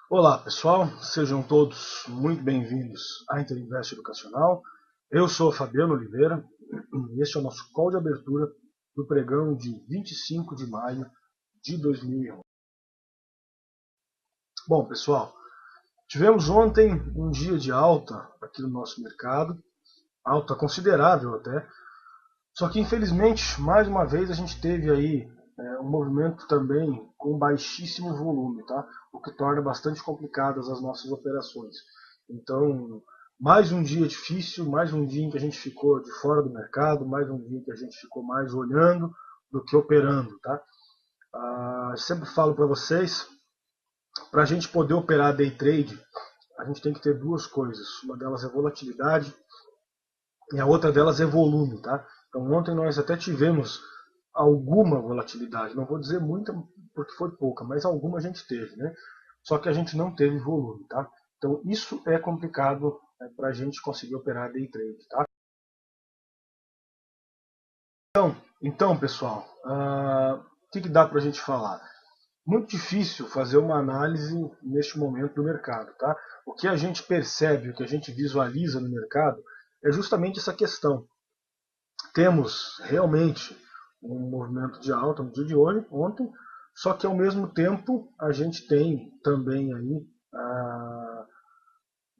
Olá pessoal, sejam todos muito bem-vindos à Interinvest Educacional. Eu sou Fabiano Oliveira e este é o nosso call de abertura do pregão de 25 de maio de 2011. Bom pessoal, tivemos ontem um dia de alta aqui no nosso mercado, alta considerável até, só que infelizmente mais uma vez a gente teve aí um movimento também com baixíssimo volume, tá? O que torna bastante complicadas as nossas operações. Então, mais um dia difícil, mais um dia em que a gente ficou de fora do mercado, mais um dia em que a gente ficou mais olhando do que operando, tá? Sempre falo para vocês, para a gente poder operar day trade, a gente tem que ter duas coisas. Uma delas é volatilidade e a outra delas é volume, tá? Então ontem nós até tivemos alguma volatilidade, não vou dizer muita porque foi pouca, mas alguma a gente teve, né? Só que a gente não teve volume, tá? Então isso é complicado para a gente conseguir operar day trade, tá? Então pessoal, o que dá para a gente falar? Muito difícil fazer uma análise neste momento do mercado, tá? O que a gente percebe, o que a gente visualiza no mercado é justamente essa questão. Temos realmente um movimento de alta no dia de hoje, ontem, só que ao mesmo tempo a gente tem também aí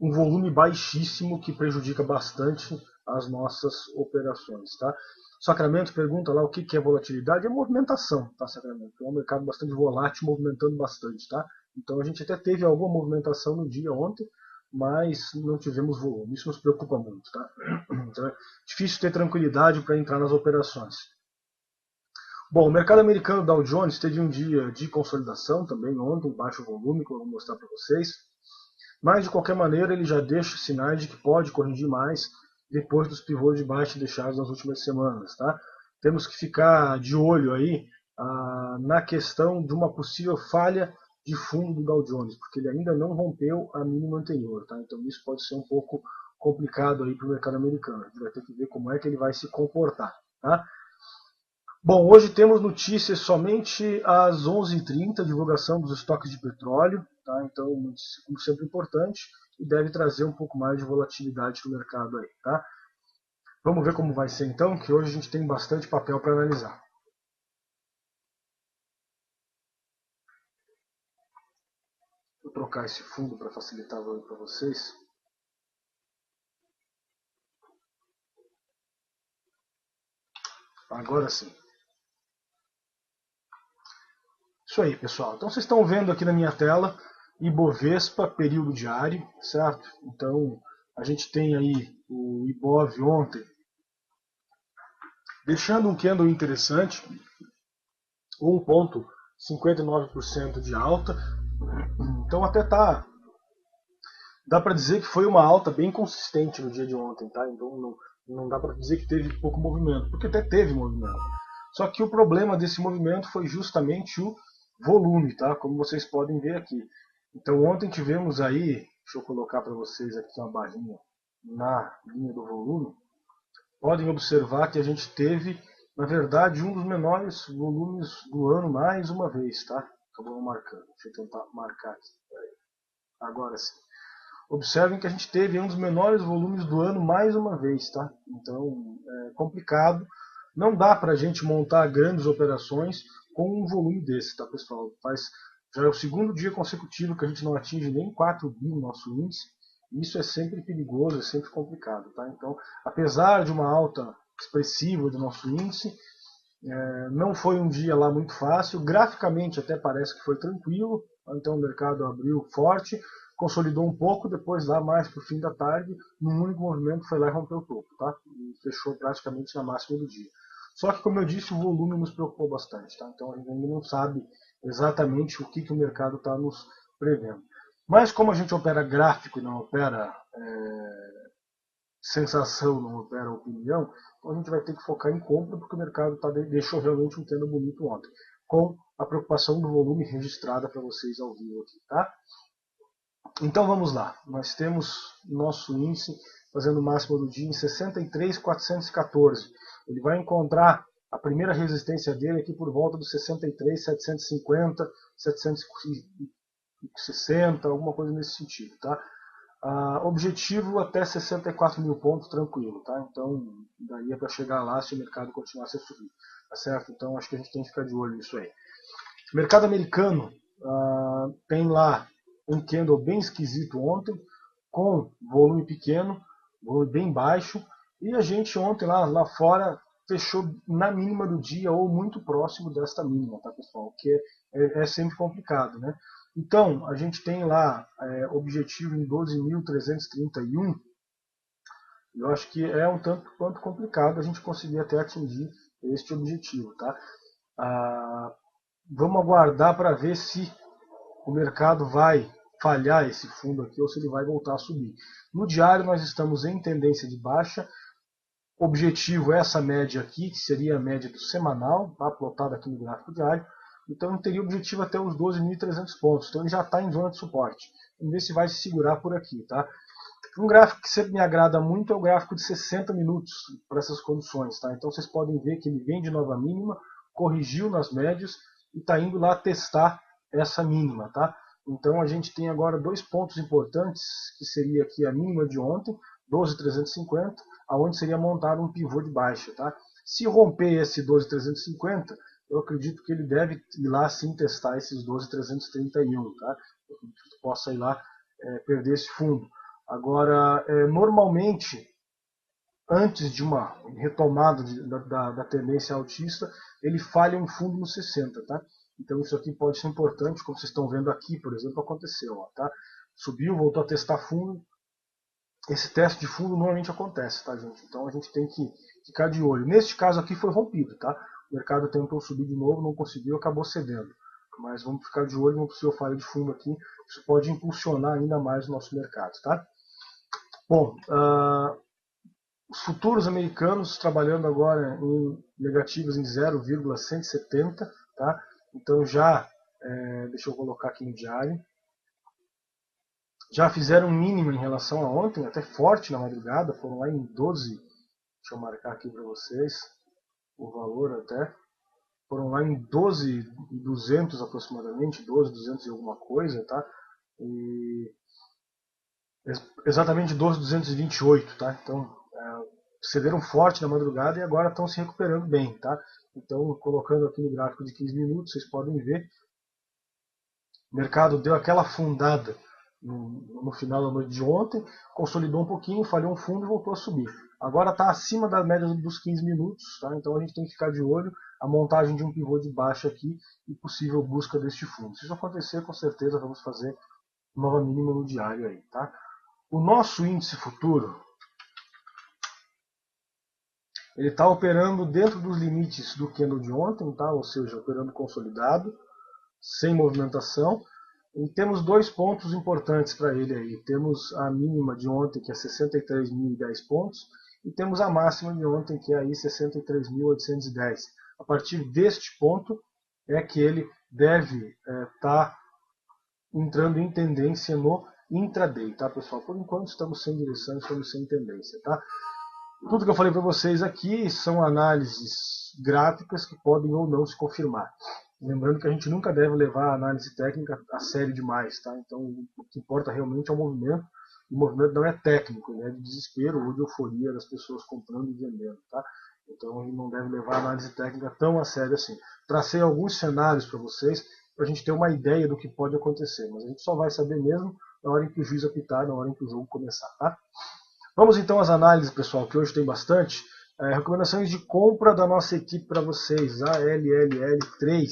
um volume baixíssimo que prejudica bastante as nossas operações, tá? Sacramento pergunta lá o que é volatilidade, é movimentação, tá, Sacramento? É um mercado bastante volátil, movimentando bastante, tá? Então a gente até teve alguma movimentação no dia ontem, mas não tivemos volume. Isso nos preocupa muito, tá? Então é difícil ter tranquilidade para entrar nas operações. Bom, o mercado americano Dow Jones teve um dia de consolidação também ontem, baixo volume, que eu vou mostrar para vocês. Mas de qualquer maneira ele já deixa sinais de que pode corrigir mais depois dos pivôs de baixa deixados nas últimas semanas, tá? Temos que ficar de olho aí na questão de uma possível falha de fundo do Dow Jones, porque ele ainda não rompeu a mínima anterior, tá? Então isso pode ser um pouco complicado aí para o mercado americano. A gente vai ter que ver como é que ele vai se comportar, tá? Bom, hoje temos notícias somente às 11h30, divulgação dos estoques de petróleo, tá? Então, como sempre importante, e deve trazer um pouco mais de volatilidade no mercado aí, tá? Vamos ver como vai ser então, que hoje a gente tem bastante papel para analisar. Vou trocar esse fundo para facilitar para vocês. Agora sim. Isso aí, pessoal. Então vocês estão vendo aqui na minha tela Ibovespa período diário, certo? Então a gente tem aí o Ibov ontem deixando um candle interessante, 1,59% de alta. Então até dá para dizer que foi uma alta bem consistente no dia de ontem, tá? Então não dá para dizer que teve pouco movimento, porque até teve movimento. Só que o problema desse movimento foi justamente o volume, tá? Como vocês podem ver aqui. Então ontem tivemos aí, deixa eu colocar para vocês aqui uma barrinha na linha do volume. Podem observar que a gente teve, na verdade, um dos menores volumes do ano mais uma vez, tá? Acabou marcando. Deixa eu tentar marcar aqui. Agora sim. Observem que a gente teve um dos menores volumes do ano mais uma vez, tá? Então, é complicado. Não dá para a gente montar grandes operações com um volume desse, tá, pessoal? Já é o segundo dia consecutivo que a gente não atinge nem 4 bi no nosso índice. Isso é sempre perigoso, é sempre complicado, tá? Então, apesar de uma alta expressiva do nosso índice, não foi um dia lá muito fácil. Graficamente até parece que foi tranquilo. Então o mercado abriu forte, consolidou um pouco, depois lá mais para o fim da tarde, num único movimento foi lá e rompeu o topo, tá? E fechou praticamente na máxima do dia. Só que, como eu disse, o volume nos preocupou bastante, tá? Então a gente ainda não sabe exatamente o que o mercado está nos prevendo. Mas como a gente opera gráfico e não opera sensação, não opera opinião, então a gente vai ter que focar em compra, porque o mercado deixou realmente um candle bonito ontem, com a preocupação do volume registrada para vocês ao vivo aqui, tá? Então vamos lá, nós temos nosso índice fazendo o máximo do dia em 63.414. Ele vai encontrar a primeira resistência dele aqui por volta dos 63.750, 60, alguma coisa nesse sentido, tá? Objetivo até 64 mil pontos, tranquilo, tá? Então, daí é para chegar lá se o mercado continuasse a subir, tá certo? Então, acho que a gente tem que ficar de olho nisso aí. Mercado americano tem lá um candle bem esquisito ontem, com volume pequeno, volume bem baixo, e a gente ontem lá fora fechou na mínima do dia ou muito próximo desta mínima, tá, pessoal? Que é sempre complicado, né? Então, a gente tem lá objetivo em 12.331. Eu acho que é um tanto quanto complicado a gente conseguir até atingir este objetivo, tá? Vamos aguardar para ver se o mercado vai falhar esse fundo aqui ou se ele vai voltar a subir. No diário nós estamos em tendência de baixa. Objetivo é essa média aqui, que seria a média do semanal, tá? Plotada aqui no gráfico diário. Então ele teria objetivo até os 12.300 pontos. Então ele já está em zona de suporte. Vamos ver se vai se segurar por aqui, tá? Um gráfico que sempre me agrada muito é o gráfico de 60 minutos para essas condições, tá? Então vocês podem ver que ele vem de nova mínima, corrigiu nas médias e está indo lá testar essa mínima, tá? Então a gente tem agora dois pontos importantes, que seria aqui a mínima de ontem, 12.350, aonde seria montado um pivô de baixa, tá? Se romper esse 12.350, eu acredito que ele deve ir lá sim testar esses 12.331, tá? Eu acredito que possa ir lá perder esse fundo. Agora, normalmente, antes de uma retomada da tendência altista, ele falha um fundo no 60, tá? Então isso aqui pode ser importante, como vocês estão vendo aqui, por exemplo, aconteceu, ó, tá? Subiu, voltou a testar fundo. Esse teste de fundo normalmente acontece, tá, gente? Então a gente tem que ficar de olho. Neste caso aqui foi rompido, tá? O mercado tentou subir de novo, não conseguiu, acabou cedendo. Mas vamos ficar de olho no possível falha de fundo aqui. Isso pode impulsionar ainda mais o nosso mercado, tá? Bom, os futuros americanos trabalhando agora em negativos em 0,170, tá? Então já, deixa eu colocar aqui no diário, já fizeram um mínimo em relação a ontem, até forte na madrugada, foram lá em 12, deixa eu marcar aqui para vocês o valor até, foram lá em 12.200 aproximadamente, 12.200 e alguma coisa, tá? E exatamente 12.228, tá? Então, cederam forte na madrugada e agora estão se recuperando bem, tá? Então, colocando aqui no gráfico de 15 minutos, vocês podem ver, o mercado deu aquela afundada no final da noite de ontem, consolidou um pouquinho, falhou um fundo e voltou a subir. Agora está acima da média dos 15 minutos, tá? Então a gente tem que ficar de olho a montagem de um pivô de baixa aqui e possível busca deste fundo. Se isso acontecer, com certeza vamos fazer nova mínima no diário aí, tá? O nosso índice futuro, ele está operando dentro dos limites do candle de ontem, tá? Ou seja, operando consolidado, sem movimentação. E temos dois pontos importantes para ele aí. Temos a mínima de ontem, que é 63.010 pontos, e temos a máxima de ontem, que é aí 63.810. A partir deste ponto é que ele deve estar entrando em tendência no intraday, tá, pessoal? Por enquanto estamos sem direção, estamos sem tendência, tá? Tudo que eu falei para vocês aqui são análises gráficas que podem ou não se confirmar. Lembrando que a gente nunca deve levar a análise técnica a sério demais, tá? Então o que importa realmente é o movimento. O movimento não é técnico, ele é de desespero ou de euforia das pessoas comprando e vendendo, tá? Então a gente não deve levar a análise técnica tão a sério assim. Tracei alguns cenários para vocês, para a gente ter uma ideia do que pode acontecer, mas a gente só vai saber mesmo na hora em que o juiz apitar, na hora em que o jogo começar, tá? Vamos então às análises, pessoal, que hoje tem bastante. Recomendações de compra da nossa equipe para vocês, a ALLL3.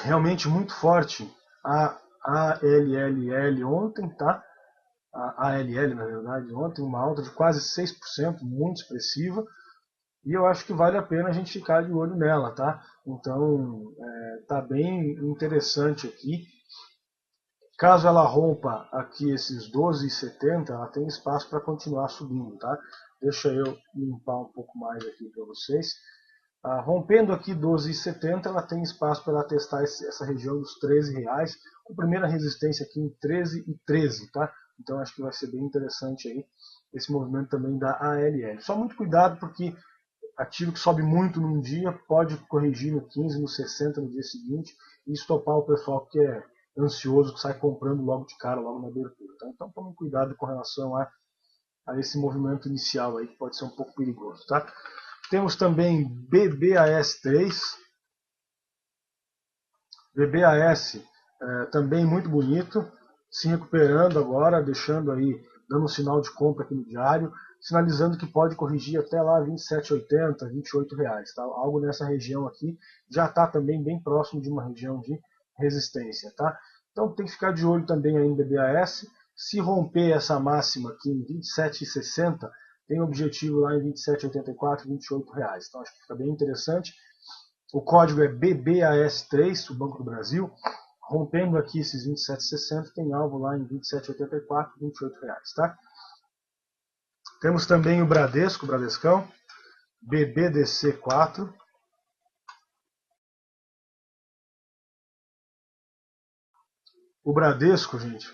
Realmente muito forte a ALLL ontem, tá? A ALL, na verdade, ontem, uma alta de quase 6%, muito expressiva. E eu acho que vale a pena a gente ficar de olho nela, tá? Então, tá bem interessante aqui. Caso ela rompa aqui esses 12,70, ela tem espaço para continuar subindo, tá? Deixa eu limpar um pouco mais aqui para vocês. Rompendo aqui 12,70, ela tem espaço para testar essa região dos R$13, com primeira resistência aqui em 13,13, tá? Então acho que vai ser bem interessante aí esse movimento também da ALL. Só muito cuidado porque ativo que sobe muito num dia, pode corrigir no 15, no 60 no dia seguinte e estopar o pessoal que é ansioso, que sai comprando logo de cara, logo na abertura. Tá? Então tome cuidado com relação a esse movimento inicial aí, que pode ser um pouco perigoso. Tá? Temos também BBAS3. BBAS também muito bonito, se recuperando agora, deixando aí, dando um sinal de compra aqui no diário, sinalizando que pode corrigir até lá 27,80, R$28, tá? Algo nessa região aqui, já está também bem próximo de uma região de resistência, tá? Então tem que ficar de olho também aí em BBAS, se romper essa máxima aqui em 27,60, tem objetivo lá em 27,84, R$28, então acho que fica bem interessante. O código é BBAS3, o Banco do Brasil. Rompendo aqui esses 27,60, tem alvo lá em 27,84, R$28, tá? Temos também o Bradesco, o Bradescão, BBDC4. O Bradesco, gente,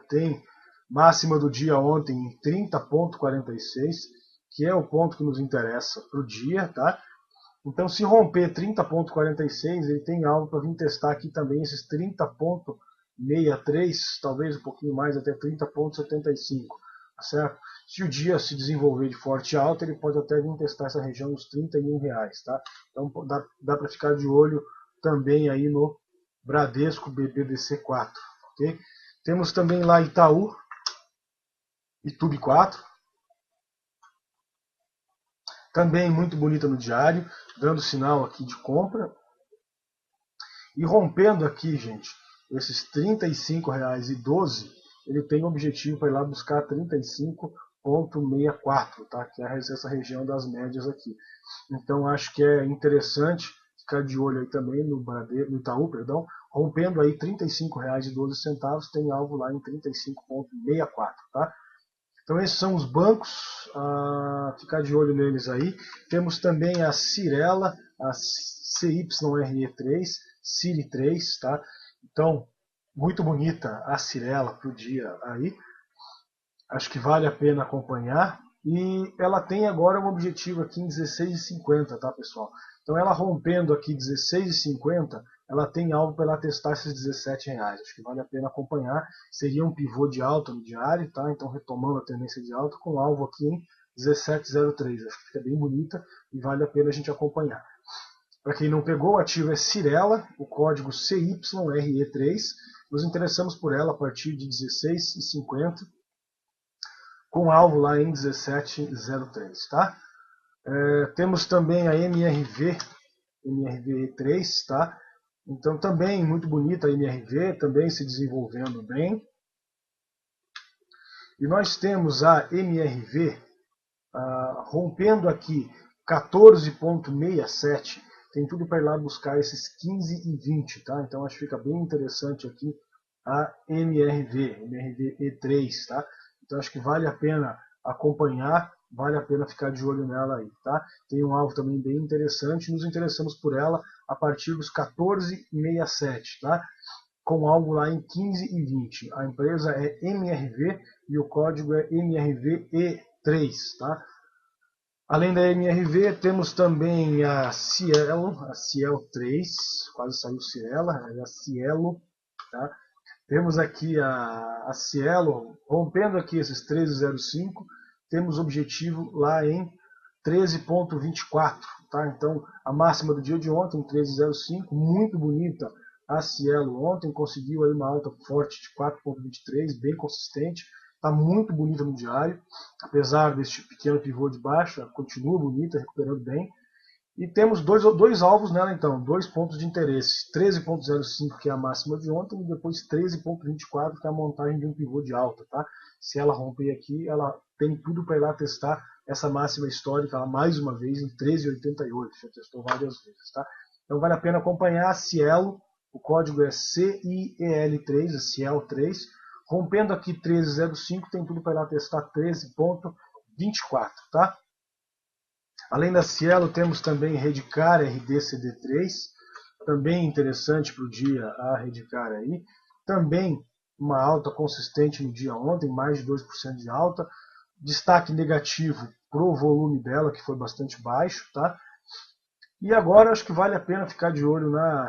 tem máxima do dia ontem em 30,46, que é o ponto que nos interessa para o dia, tá? Então, se romper 30,46, ele tem algo para vir testar aqui também esses 30,63, talvez um pouquinho mais, até 30,75, tá certo? Se o dia se desenvolver de forte alta, ele pode até vir testar essa região dos R$31, tá? Então, dá para ficar de olho também aí no Bradesco BBDC4, ok? Temos também lá Itaú, Itube 4. Também muito bonita no diário, dando sinal aqui de compra. E rompendo aqui, gente, esses R$35,12, ele tem o objetivo para ir lá buscar 35,64, tá? Que é essa região das médias aqui. Então acho que é interessante ficar de olho aí também no Itaú, perdão, rompendo aí R$35,12, tem alvo lá em 35,64, tá? Então esses são os bancos, ficar de olho neles aí. Temos também a Cyrela, a CYRE3, CIRI3, tá? Então, muito bonita a Cyrela para o dia aí. Acho que vale a pena acompanhar. E ela tem agora um objetivo aqui em 16,50, tá, pessoal? Então ela rompendo aqui 16,50, ela tem algo para ela testar esses R$17. Acho que vale a pena acompanhar. Seria um pivô de alta no diário, tá? Então retomando a tendência de alta com alvo aqui em 17,03. Acho que fica bem bonita e vale a pena a gente acompanhar. Para quem não pegou, o ativo é Cyrela, o código CYRE3. Nos interessamos por ela a partir de 16,50. Com alvo lá em 17,03, tá? Temos também a MRV3, tá? Então também muito bonita a MRV, também se desenvolvendo bem. E nós temos a MRV rompendo aqui 14,67, tem tudo para ir lá buscar esses 15,20, tá? Então acho que fica bem interessante aqui a MRV E3, tá? Então acho que vale a pena acompanhar, vale a pena ficar de olho nela aí, tá? Tem um alvo também bem interessante, nos interessamos por ela a partir dos 14,67, tá? Com algo lá em 15,20. A empresa é MRV e o código é MRVE3, tá? Além da MRV, temos também a Cielo 3, quase saiu Cirela, é a Cielo, tá? Temos aqui a Cielo, rompendo aqui esses 13,05, temos objetivo lá em 13,24, tá? Então, a máxima do dia de ontem, 13,05, muito bonita a Cielo ontem, conseguiu aí uma alta forte de 4,23, bem consistente, está muito bonita no diário, apesar deste pequeno pivô de baixa, continua bonita, recuperando bem. E temos dois alvos nela então, 2 pontos de interesse, 13,05 que é a máxima de ontem e depois 13,24 que é a montagem de um pivô de alta, tá? Se ela romper aqui, ela tem tudo para ir lá testar essa máxima histórica lá, mais uma vez em 13,88, já testou várias vezes, tá? Então vale a pena acompanhar a Cielo, o código é CIEL3, a Ciel 3, rompendo aqui 13,05, tem tudo para ir lá testar 13,24, tá? Além da Cielo, temos também Redcar RDCD3, também interessante para o dia a Redcar aí. Também uma alta consistente no dia ontem, mais de 2% de alta. Destaque negativo pro volume dela, que foi bastante baixo, tá? E agora acho que vale a pena ficar de olho na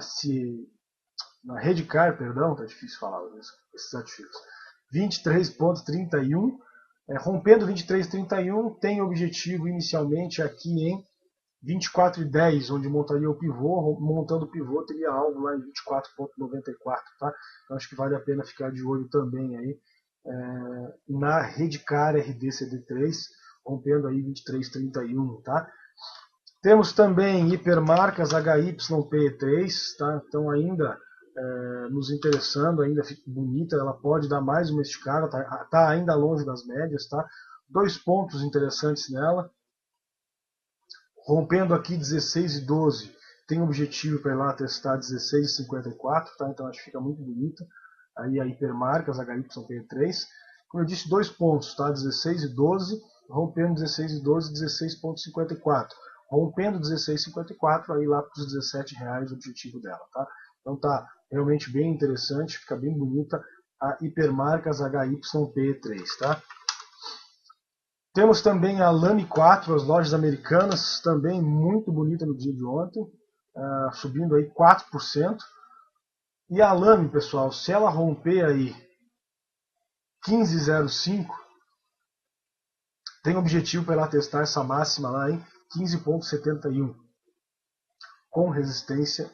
Redcar, perdão, tá difícil falar esses ativos. 23,31, rompendo 23,31, tem objetivo inicialmente aqui em 24,10, onde montaria o pivô. Montando o pivô teria alvo lá em 24,94, tá? Então acho que vale a pena ficar de olho também aí na Redcar RDCD3, rompendo aí 23,31, tá? Temos também hipermarcas HYPE3, tá? Então ainda nos interessando, ainda fica bonita, ela pode dar mais uma esticada, tá ainda longe das médias, tá? 2 pontos interessantes nela, rompendo aqui 16,12, tem objetivo para ir lá testar 16,54, tá? Então acho que fica muito bonita, aí a hipermarcas HYPE3, como eu disse, 2 pontos, tá? 16,12, rompendo 16,12, 16,54. Rompendo 16,54, aí lá para os R$17 o objetivo dela, tá? Então tá realmente bem interessante, fica bem bonita a hipermarcas HYPE3, tá? Temos também a Lame 4, as lojas americanas, também muito bonita no dia de ontem, subindo aí 4%. E a Lame, pessoal, se ela romper aí 15,05, tem objetivo para ela testar essa máxima lá em 15,71, com resistência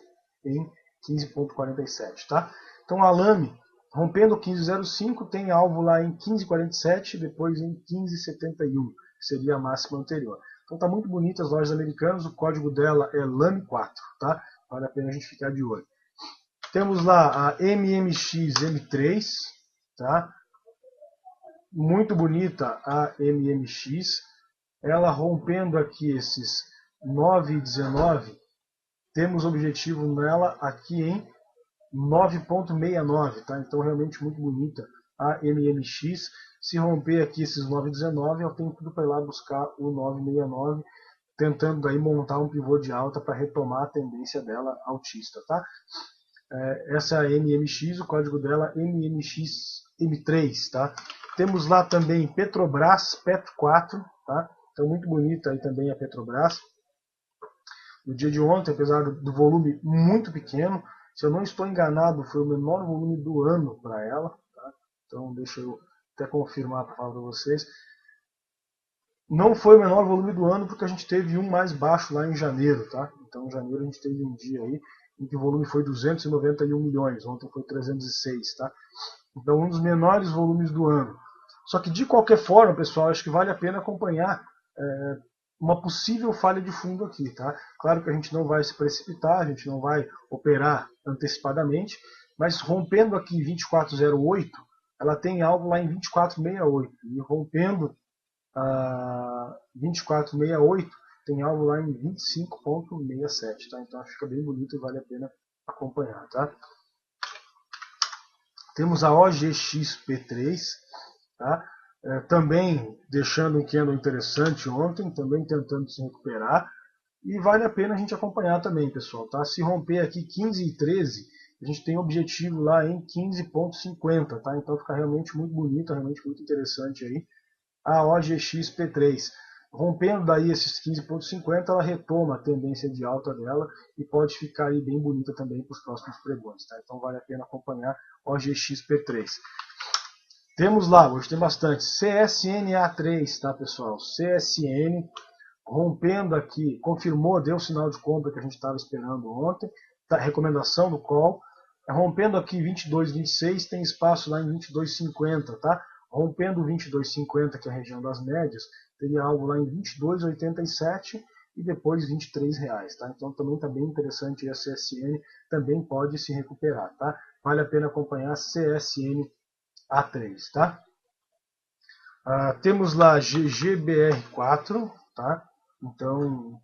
em 15,47, tá? Então a Lame, rompendo 15,05, tem alvo lá em 15,47, depois em 15,71, que seria a máxima anterior. Então tá muito bonita as lojas americanas, o código dela é LAME4, tá? Vale a pena a gente ficar de olho. Temos lá a MMX-M3, tá? Muito bonita a MMX, ela rompendo aqui esses 9,19, temos objetivo nela aqui em 9,69, tá? Então realmente muito bonita a MMX. Se romper aqui esses 9,19, eu tenho tudo para ir lá buscar o 9,69, tentando daí montar um pivô de alta para retomar a tendência dela altista, tá? Essa é a MMX, o código dela é MMXM3, tá? Temos lá também Petrobras, PET4, tá? Então muito bonita aí também a Petrobras. No dia de ontem, apesar do volume muito pequeno, se eu não estou enganado, foi o menor volume do ano para ela, tá? Então deixa eu até confirmar para falar para vocês. Não foi o menor volume do ano porque a gente teve um mais baixo lá em janeiro, tá? Então em janeiro a gente teve um dia aí em que o volume foi 291 milhões, ontem foi 306, tá? Então um dos menores volumes do ano. Só que de qualquer forma, pessoal, acho que vale a pena acompanhar uma possível falha de fundo aqui, tá? Claro que a gente não vai se precipitar, a gente não vai operar antecipadamente, mas rompendo aqui 24,08, ela tem algo lá em 24,68, e rompendo 24,68 tem algo lá em 25,67, tá? Então fica bem bonito e vale a pena acompanhar, tá? Temos a OGXP3, tá? Também deixando um candle interessante ontem, também tentando se recuperar, e vale a pena a gente acompanhar também, pessoal, tá? Se romper aqui 15,13, a gente tem objetivo lá em 15,50, tá? Então fica realmente muito bonito, realmente muito interessante aí a OGXP3. Rompendo daí esses 15,50, ela retoma a tendência de alta dela e pode ficar aí bem bonita também para os próximos pregões, tá? Então vale a pena acompanhar OGXP3. Temos lá, hoje tem bastante, CSNA3, tá, pessoal? CSN, rompendo aqui, confirmou, deu o sinal de compra que a gente estava esperando ontem, tá, recomendação do call, rompendo aqui 22,26, tem espaço lá em 22,50, tá? Rompendo 22,50, que é a região das médias, teria algo lá em 22,87 e depois R$23, tá? Então também está bem interessante a CSN, também pode se recuperar, tá? Vale a pena acompanhar a CSN A3, tá? Temos lá GGBR4, tá? Então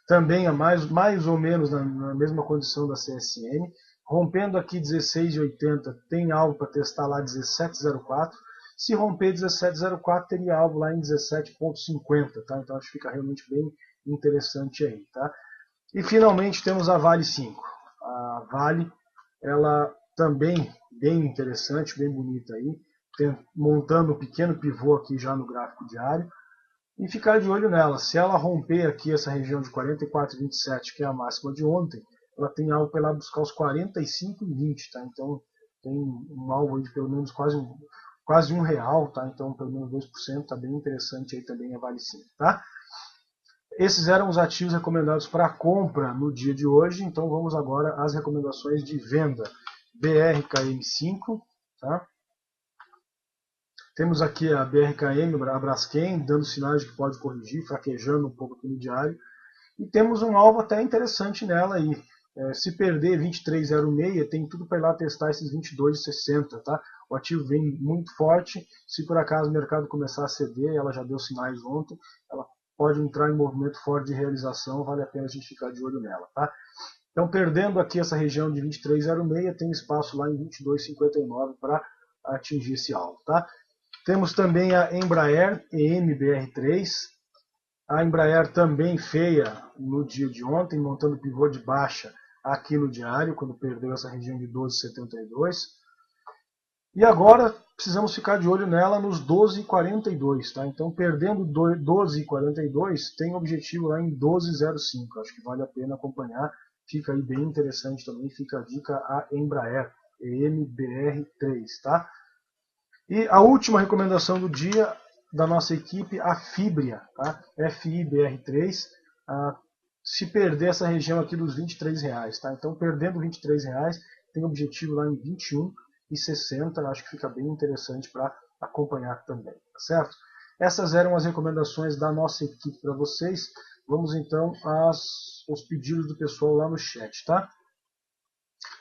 também é mais ou menos na mesma condição da CSN. Rompendo aqui 16,80, tem alvo para testar lá 17,04. Se romper 17,04, teria alvo lá em 17,50, tá? Então acho que fica realmente bem interessante aí, tá? E finalmente temos a Vale 5. A Vale, ela também bem interessante, bem bonita aí, montando um pequeno pivô aqui já no gráfico diário. e ficar de olho nela. Se ela romper aqui essa região de 44,27, que é a máxima de ontem, ela tem algo para ela buscar os 45,20, tá? Então tem um alvo aí de pelo menos quase R$1, tá? Então pelo menos 2%, tá bem interessante aí também, vale sim, tá? Esses eram os ativos recomendados para compra no dia de hoje, então vamos agora às recomendações de venda. BRKM5, tá? Temos aqui a BRKM, a Braskem, dando sinais de que pode corrigir, fraquejando um pouco aqui no diário. E temos um alvo até interessante nela aí. Se perder 23,06, tem tudo para ir lá testar esses 22,60, tá? O ativo vem muito forte. Se por acaso o mercado começar a ceder, ela já deu sinais ontem, ela pode entrar em movimento forte de realização, vale a pena a gente ficar de olho nela, tá? Então, perdendo aqui essa região de 23,06, tem espaço lá em 22,59 para atingir esse alvo, tá? Temos também a Embraer EMBR3. A Embraer também feia no dia de ontem, montando pivô de baixa aqui no diário, quando perdeu essa região de 12,72. E agora precisamos ficar de olho nela nos 12,42. Tá? Então, perdendo 12,42, tem objetivo lá em 12,05. Acho que vale a pena acompanhar. Fica aí bem interessante também. Fica a dica a Embraer EMBR3. Tá? E a última recomendação do dia da nossa equipe, a Fibria, tá? FIBR3, se perder essa região aqui dos R$23, tá? Então, perdendo R$23, tem objetivo lá em 21,60, acho que fica bem interessante para acompanhar também, tá certo? Essas eram as recomendações da nossa equipe para vocês. Vamos então aos pedidos do pessoal lá no chat, tá?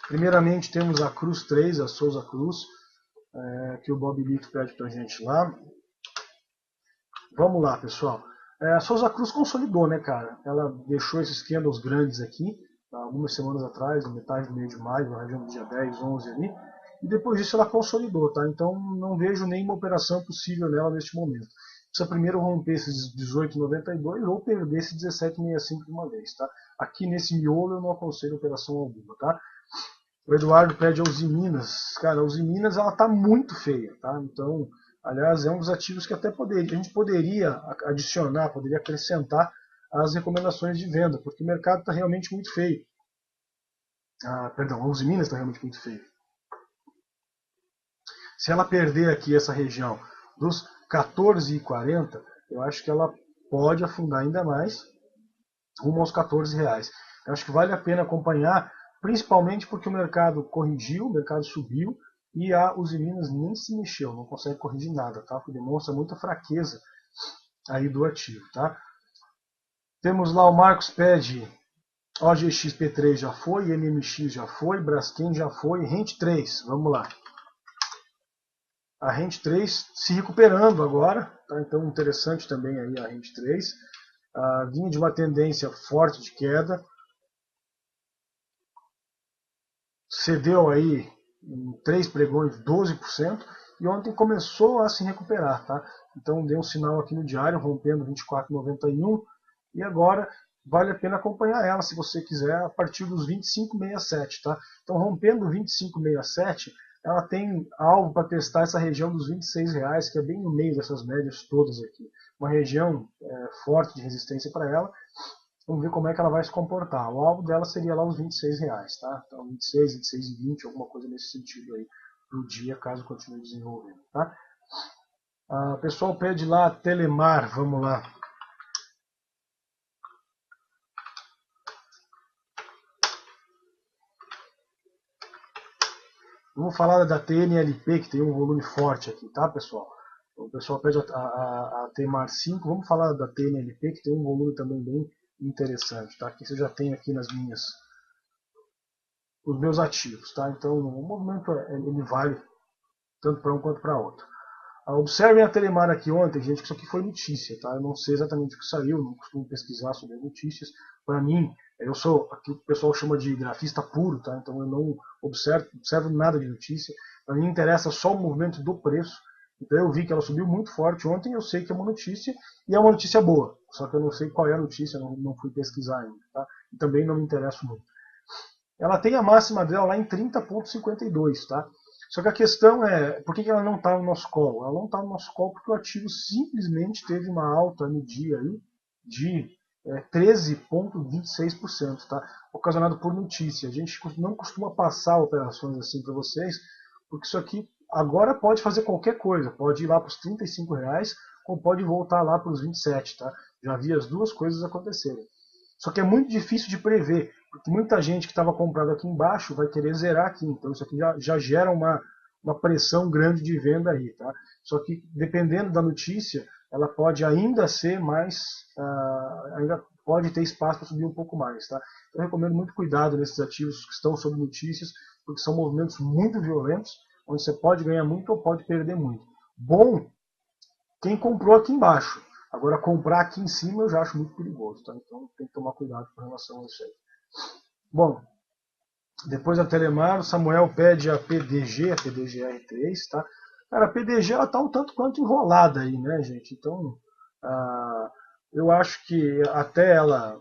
Primeiramente temos a Cruz 3, a Souza Cruz, que o Bob Lito pede para a gente lá. Vamos lá, pessoal. A Souza Cruz consolidou, né, cara? Ela deixou esses candles grandes aqui, algumas semanas atrás, na metade do mês de maio, na região do dia 10, 11 ali. E depois disso ela consolidou, tá? Então não vejo nenhuma operação possível nela neste momento. Precisa primeiro romper esses 18,92 ou perder esse 17,65 de uma vez, tá? Aqui nesse miolo eu não aconselho operação alguma, tá? O Eduardo pede a Uzi Minas. Cara, a Uzi Minas ela tá muito feia, tá? Então, aliás, é um dos ativos que até a gente poderia adicionar, poderia acrescentar as recomendações de venda, porque o mercado está realmente muito feio. Perdão, a Uzi Minas está realmente muito feio. Se ela perder aqui essa região dos 14,40, eu acho que ela pode afundar ainda mais rumo aos R$14. Eu acho que vale a pena acompanhar, principalmente porque o mercado corrigiu, o mercado subiu, e a Uzi Minas nem se mexeu, não consegue corrigir nada, tá? Porque demonstra muita fraqueza aí do ativo, tá? Temos lá o Marcos pede OGX P3 já foi, MMX já foi, Braskem já foi, Rent 3, vamos lá. A Rent 3 se recuperando agora, tá? Então interessante também aí a Rent 3. Vinha de uma tendência forte de queda, cedeu aí em 3 pregões 12%, e ontem começou a se recuperar, tá? Então deu um sinal aqui no diário, rompendo 24,91, e agora vale a pena acompanhar ela, se você quiser, a partir dos 25,67, tá? Então rompendo 25,67, ela tem alvo para testar essa região dos R$26, que é bem no meio dessas médias todas aqui. Uma região forte de resistência para ela. Vamos ver como é que ela vai se comportar. O alvo dela seria lá os R$26, tá? Então 26, 26,20, alguma coisa nesse sentido aí pro dia, caso continue desenvolvendo, tá? O pessoal pede lá Telemar, vamos lá. Vamos falar da TNLP, que tem um volume forte aqui, tá, pessoal? O pessoal pede a Temar 5, vamos falar da TNLP, que tem um volume também bem interessante, tá? Que você já tem aqui os meus ativos, tá? Então o movimento ele vale tanto para um quanto para outro. Observem a Telemar aqui ontem, gente, que isso aqui foi notícia, tá? Eu não sei exatamente o que saiu, não costumo pesquisar sobre notícias. Para mim, eu sou aqui o pessoal chama de grafista puro, tá? Então eu não observo nada de notícia. Para mim interessa só o movimento do preço. Então eu vi que ela subiu muito forte ontem, eu sei que é uma notícia, e é uma notícia boa. Só que eu não sei qual é a notícia, não fui pesquisar ainda, tá? E também não me interesso muito. Ela tem a máxima dela lá em 30,52, tá? Só que a questão é, por que ela não está no nosso call? Ela não está no nosso call porque o ativo simplesmente teve uma alta no dia aí de 13,26%, tá? Ocasionado por notícia. A gente não costuma passar operações assim para vocês, porque isso aqui agora pode fazer qualquer coisa. Pode ir lá para os R$ 35 ou pode voltar lá para os 27, tá? Já vi as duas coisas acontecerem. Só que é muito difícil de prever, porque muita gente que estava comprando aqui embaixo vai querer zerar aqui. Então isso aqui já gera uma pressão grande de venda aí, tá? Só que dependendo da notícia, ela pode ainda ser mais, ainda pode ter espaço para subir um pouco mais, tá? Então eu recomendo muito cuidado nesses ativos que estão sob notícias, porque são movimentos muito violentos, onde você pode ganhar muito ou pode perder muito. Bom, quem comprou aqui embaixo. Agora, comprar aqui em cima eu já acho muito perigoso, tá? Então tem que tomar cuidado com relação a isso aí. Bom, depois da Telemar, o Samuel pede a PDG, a PDGR3, tá? Cara, a PDG ela tá um tanto quanto enrolada aí, né, gente? Então, eu acho que até ela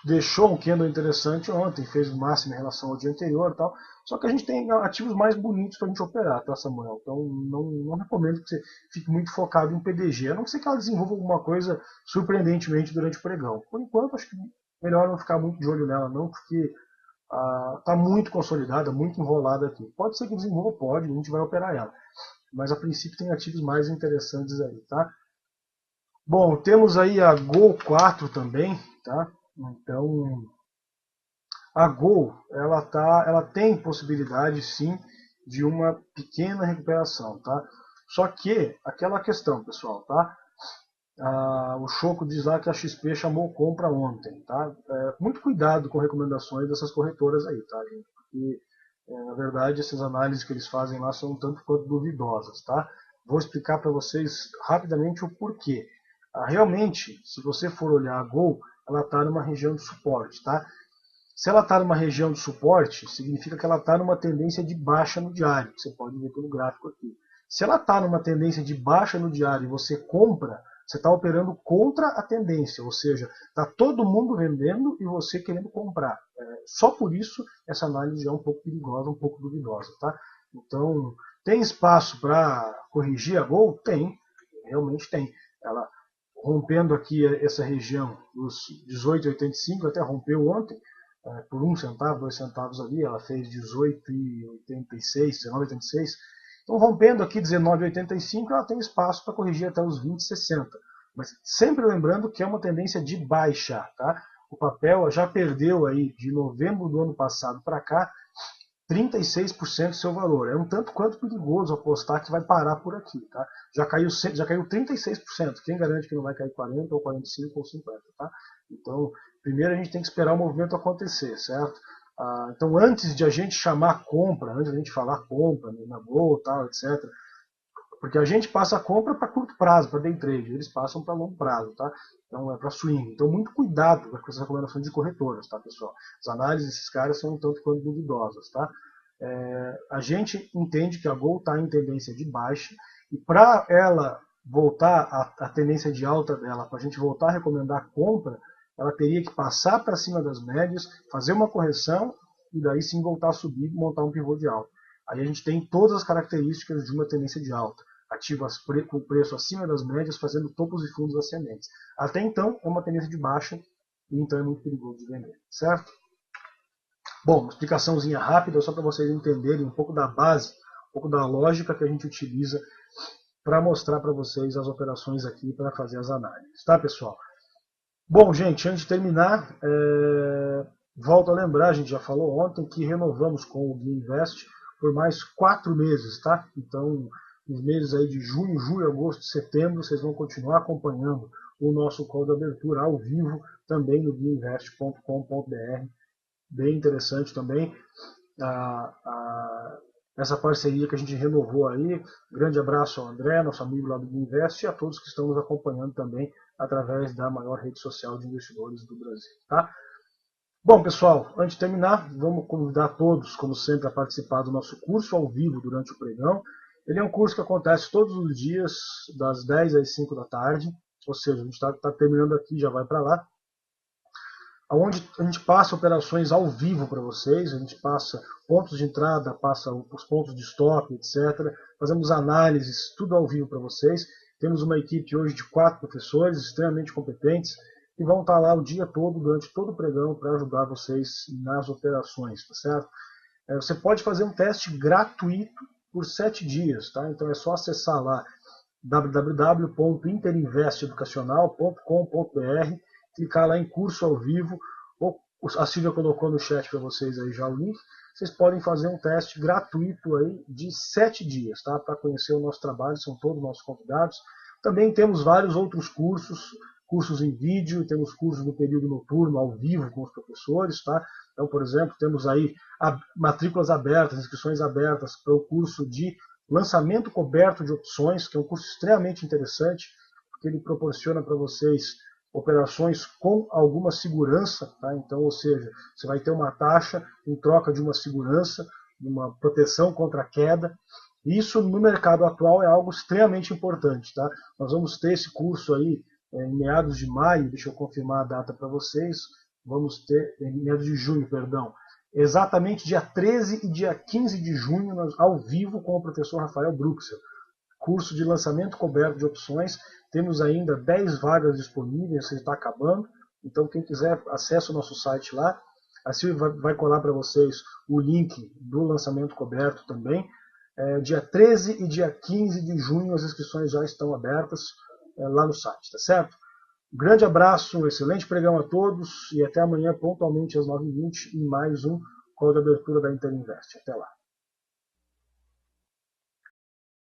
deixou um candle interessante ontem, fez o máximo em relação ao dia anterior e tal. Só que a gente tem ativos mais bonitos para a gente operar, tá, Samuel? Então não recomendo que você fique muito focado em PDG, a não ser que ela desenvolva alguma coisa surpreendentemente durante o pregão. Por enquanto, acho que melhor não ficar muito de olho nela, não, porque está muito consolidada, muito enrolada aqui. Pode ser que desenvolva, pode, a gente vai operar ela. Mas a princípio tem ativos mais interessantes aí, tá? Bom, temos aí a Gol 4 também, tá? Então, a Gol, ela tem possibilidade sim de uma pequena recuperação, tá? Só que aquela questão, pessoal, tá? O Choco diz lá que a XP chamou compra ontem, tá? Muito cuidado com recomendações dessas corretoras aí, tá, gente? Porque na verdade essas análises que eles fazem lá são um tanto quanto duvidosas, tá? Vou explicar para vocês rapidamente o porquê. Realmente, se você for olhar a Gol, ela está numa região de suporte, tá? Se ela está numa região de suporte, significa que ela está numa tendência de baixa no diário. Você pode ver pelo gráfico aqui. Se ela está numa tendência de baixa no diário e você compra, você está operando contra a tendência, ou seja, está todo mundo vendendo e você querendo comprar. Só por isso essa análise já é um pouco perigosa, um pouco duvidosa, tá? Então, tem espaço para corrigir a Gol? Tem, realmente tem. Ela rompendo aqui essa região dos 18,85, até rompeu ontem, por 1 centavo, 2 centavos ali, ela fez 18,86, 19,86. Então, rompendo aqui 19,85, ela tem espaço para corrigir até os 20,60. Mas sempre lembrando que é uma tendência de baixa, tá? O papel já perdeu aí de novembro do ano passado para cá 36% do seu valor. É um tanto quanto perigoso apostar que vai parar por aqui, tá? Já caiu 36%. Quem garante que não vai cair 40 ou 45 ou 50, tá? Então, primeiro a gente tem que esperar o movimento acontecer, certo? Então, antes de a gente chamar compra, antes de a gente falar compra, na boa, tal, etc., porque a gente passa a compra para curto prazo, para day trade, eles passam para longo prazo, tá? Então é para swing. Então muito cuidado com essas recomendações de corretoras, tá, pessoal? As análises desses caras são um tanto quanto duvidosas, tá? A gente entende que a Gol está em tendência de baixa e para ela voltar a tendência de alta dela, para a gente voltar a recomendar a compra, ela teria que passar para cima das médias, fazer uma correção e daí sim voltar a subir e montar um pivô de alta. Aí a gente tem todas as características de uma tendência de alta. Ativas com preço acima das médias, fazendo topos e fundos ascendentes. Até então, é uma tendência de baixa, e então é muito perigoso de vender, certo? Bom, uma explicaçãozinha rápida, só para vocês entenderem um pouco da base, um pouco da lógica que a gente utiliza para mostrar para vocês as operações aqui para fazer as análises, tá, pessoal? Bom, gente, antes de terminar, volto a lembrar, a gente já falou ontem que renovamos com o Gui Invest por mais 4 meses, tá? Então, nos meses aí de junho, julho, agosto, setembro, vocês vão continuar acompanhando o nosso call de abertura ao vivo também no guiinvest.com.br. Bem interessante também essa parceria que a gente renovou aí. Grande abraço ao André, nosso amigo lá do Gui Invest, e a todos que estão nos acompanhando também através da maior rede social de investidores do Brasil, tá? Bom, pessoal, antes de terminar, vamos convidar todos, como sempre, a participar do nosso curso ao vivo durante o pregão. Ele é um curso que acontece todos os dias, das 10 às 5 da tarde, ou seja, a gente está terminando aqui, já vai para lá. onde a gente passa operações ao vivo para vocês, a gente passa pontos de entrada, passa os pontos de stop, etc. Fazemos análises, tudo ao vivo para vocês. Temos uma equipe hoje de 4 professores extremamente competentes que vão estar lá o dia todo, durante todo o pregão, para ajudar vocês nas operações, tá certo? Você pode fazer um teste gratuito por 7 dias, tá? Então é só acessar lá www.interinvesteducacional.com.br, clicar lá em curso ao vivo, ou a Silvia colocou no chat para vocês aí já o link. Vocês podem fazer um teste gratuito aí de 7 dias, tá? Para conhecer o nosso trabalho, são todos nossos convidados. Também temos vários outros cursos em vídeo, temos cursos no período noturno, ao vivo, com os professores, tá? Então, por exemplo, temos aí matrículas abertas, inscrições abertas para o curso de lançamento coberto de opções, que é um curso extremamente interessante, porque ele proporciona para vocês operações com alguma segurança, tá? Então, ou seja, você vai ter uma taxa em troca de uma segurança, de uma proteção contra a queda. Isso no mercado atual é algo extremamente importante, tá? Nós vamos ter esse curso aí em meados de maio, deixa eu confirmar a data para vocês, vamos ter, em meados de junho, perdão, exatamente dia 13 e dia 15 de junho, ao vivo com o professor Rafael Bruxel. Curso de lançamento coberto de opções, temos ainda 10 vagas disponíveis, você está acabando, então quem quiser acesse o nosso site lá, a Silvia vai colar para vocês o link do lançamento coberto também. Dia 13 e dia 15 de junho as inscrições já estão abertas lá no site, tá certo? Um grande abraço, um excelente pregão a todos e até amanhã pontualmente às 9h20 em mais um call de abertura da Interinvest. Até lá.